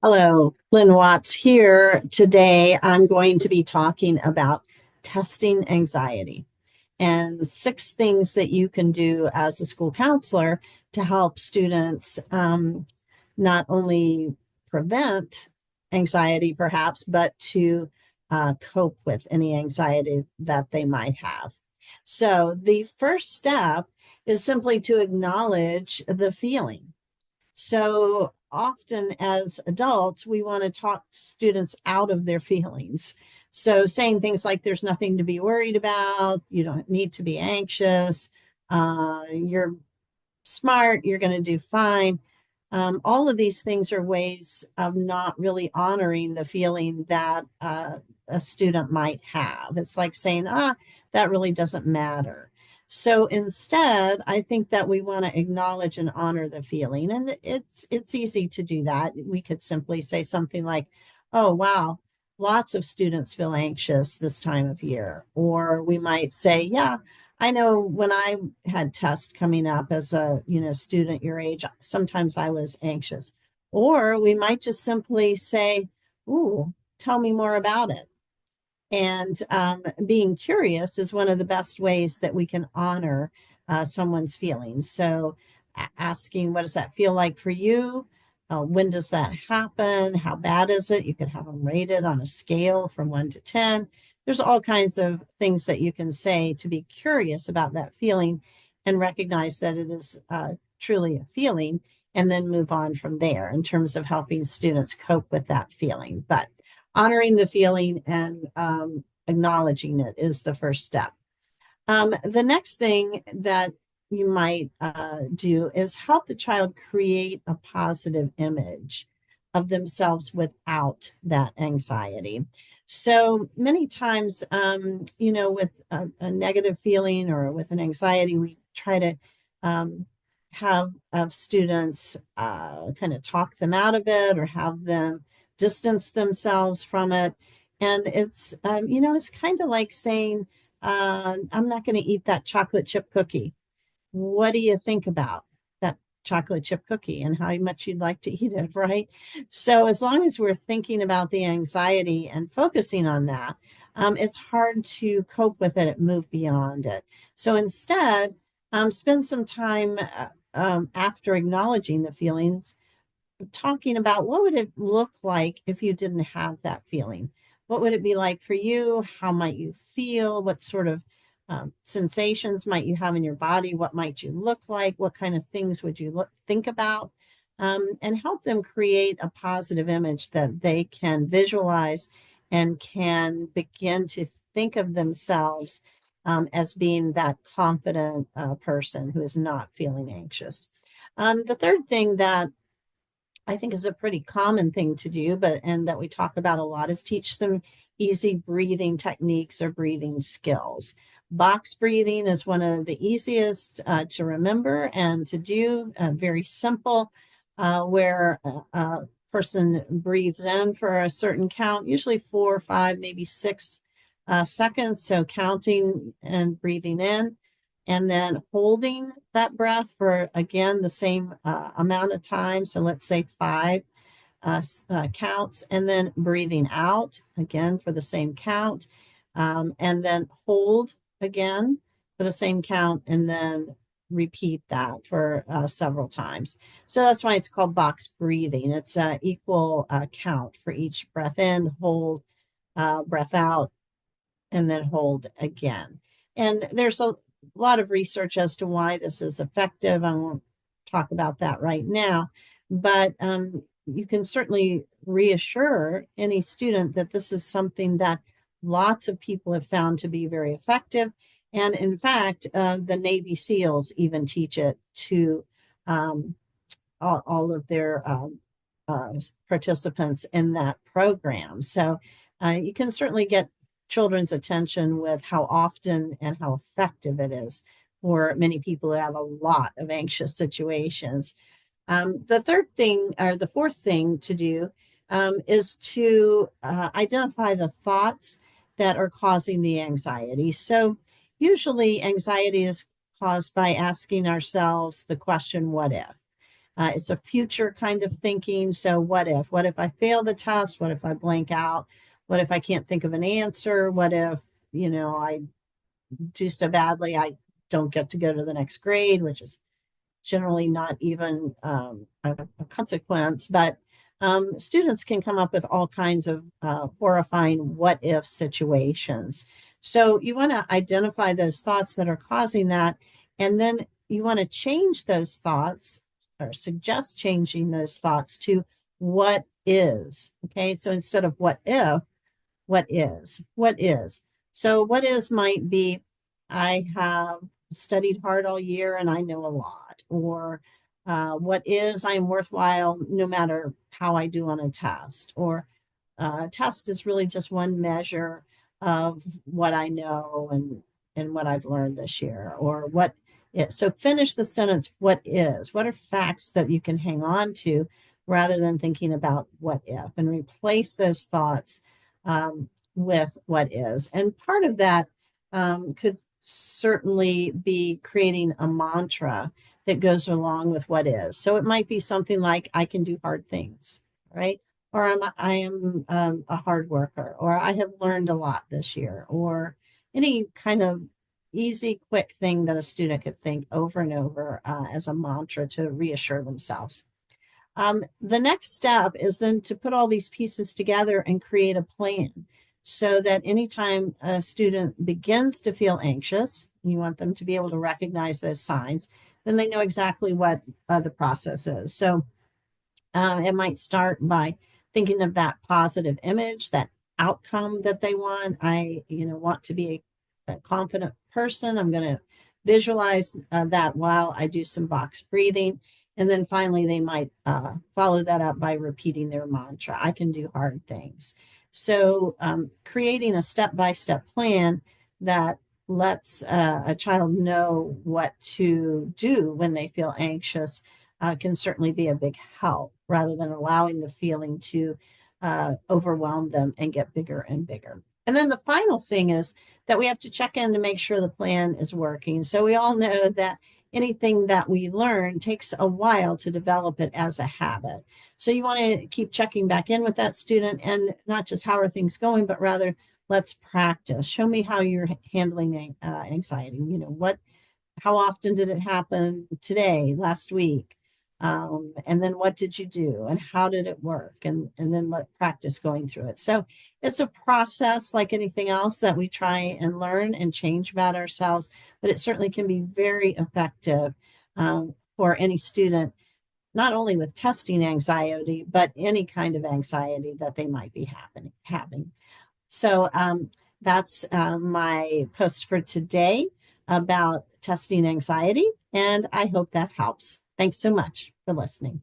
Hello, Lynn Watts here. Today, I'm going to be talking about testing anxiety and 6 things that you can do as a school counselor to help students not only prevent anxiety, perhaps, but to cope with any anxiety that they might have. So, the first step is simply to acknowledge the feeling. So often as adults, we want to talk students out of their feelings. So saying things like, there's nothing to be worried about, you don't need to be anxious, you're smart, you're going to do fine. All of these things are ways of not really honoring the feeling that a student might have. It's like saying, that really doesn't matter. So instead, I think that we want to acknowledge and honor the feeling, and it's easy to do that. We could simply say something like, "Oh, wow, lots of students feel anxious this time of year," or we might say, "Yeah, I know when I had tests coming up as a, student your age, sometimes I was anxious." Or we might just simply say, "Ooh, tell me more about it." And being curious is one of the best ways that we can honor someone's feelings. So asking, what does that feel like for you? When does that happen? How bad is it? You could have them rated on a scale from 1 to 10. There's all kinds of things that you can say to be curious about that feeling and recognize that it is truly a feeling, and then move on from there in terms of helping students cope with that feeling. But honoring the feeling and acknowledging it is the first step. The next thing that you might do is help the child create a positive image of themselves without that anxiety. So many times, with a negative feeling or with an anxiety, we try to um, have students kind of talk them out of it or have them distance themselves from it. And it's kind of like saying, I'm not going to eat that chocolate chip cookie. What do you think about that chocolate chip cookie and how much you'd like to eat it, right? So, as long as we're thinking about the anxiety and focusing on that, it's hard to cope with it and move beyond it. So, instead, spend some time after acknowledging the feelings talking about what would it look like if you didn't have that feeling. What would it be like for you? How might you feel? What sort of sensations might you have in your body? What might you look like? What kind of things would you think about? And help them create a positive image that they can visualize and can begin to think of themselves as being that confident person who is not feeling anxious. The third thing that I think is a pretty common thing to do, but and that we talk about a lot is teach some easy breathing techniques or breathing skills. Box breathing is one of the easiest to remember and to do, very simple, where a person breathes in for a certain count, usually 4 or 5, maybe 6 seconds. So counting and breathing in, and then holding that breath for again the same amount of time. So let's say 5 counts, and then breathing out again for the same count, and then hold again for the same count, and then repeat that for several times. So that's why it's called box breathing. It's equal count for each breath in, hold, breath out, and then hold again. And there's a lot of research as to why this is effective. I won't talk about that right now, but you can certainly reassure any student that this is something that lots of people have found to be very effective. And in fact, the Navy SEALs even teach it to um, all of their uh, participants in that program. So you can certainly get children's attention with how often and how effective it is for many people who have a lot of anxious situations. The third thing, or the fourth thing to do, is to identify the thoughts that are causing the anxiety. So, usually, anxiety is caused by asking ourselves the question, what if? It's a future kind of thinking. So what if? What if I fail the test? What if I blank out? What if I can't think of an answer? What if, I do so badly I don't get to go to the next grade, which is generally not even a consequence. But students can come up with all kinds of horrifying what if situations. So you want to identify those thoughts that are causing that, and then you want to change those thoughts or suggest changing those thoughts to what is. Okay, so instead of what if, what is? What is? So what is might be, I have studied hard all year and I know a lot. Or what is, I'm worthwhile no matter how I do on a test. Or a test is really just one measure of what I know and what I've learned this year. Or what is. So finish the sentence, what is? What are facts that you can hang on to rather than thinking about what if, and replace those thoughts with what is. And part of that could certainly be creating a mantra that goes along with what is. So it might be something like, I can do hard things, right? Or I am a hard worker, or I have learned a lot this year, or any kind of easy, quick thing that a student could think over and over as a mantra to reassure themselves. The next step is then to put all these pieces together and create a plan so that anytime a student begins to feel anxious, you want them to be able to recognize those signs, then they know exactly what the process is. So it might start by thinking of that positive image, that outcome that they want. I, want to be a confident person. I'm going to visualize that while I do some box breathing. And then finally, they might follow that up by repeating their mantra, I can do hard things. So creating a step-by-step plan that lets a child know what to do when they feel anxious can certainly be a big help, rather than allowing the feeling to overwhelm them and get bigger and bigger. And then the final thing is that we have to check in to make sure the plan is working. So we all know that anything that we learn takes a while to develop it as a habit. So you want to keep checking back in with that student, and not just how are things going, but rather let's practice. Show me how you're handling anxiety. How often did it happen today, last week? And then what did you do and how did it work? And then let practice going through it. So it's a process like anything else that we try and learn and change about ourselves, but it certainly can be very effective for any student, not only with testing anxiety, but any kind of anxiety that they might be having. So that's my post for today about testing anxiety, and I hope that helps. Thanks so much for listening.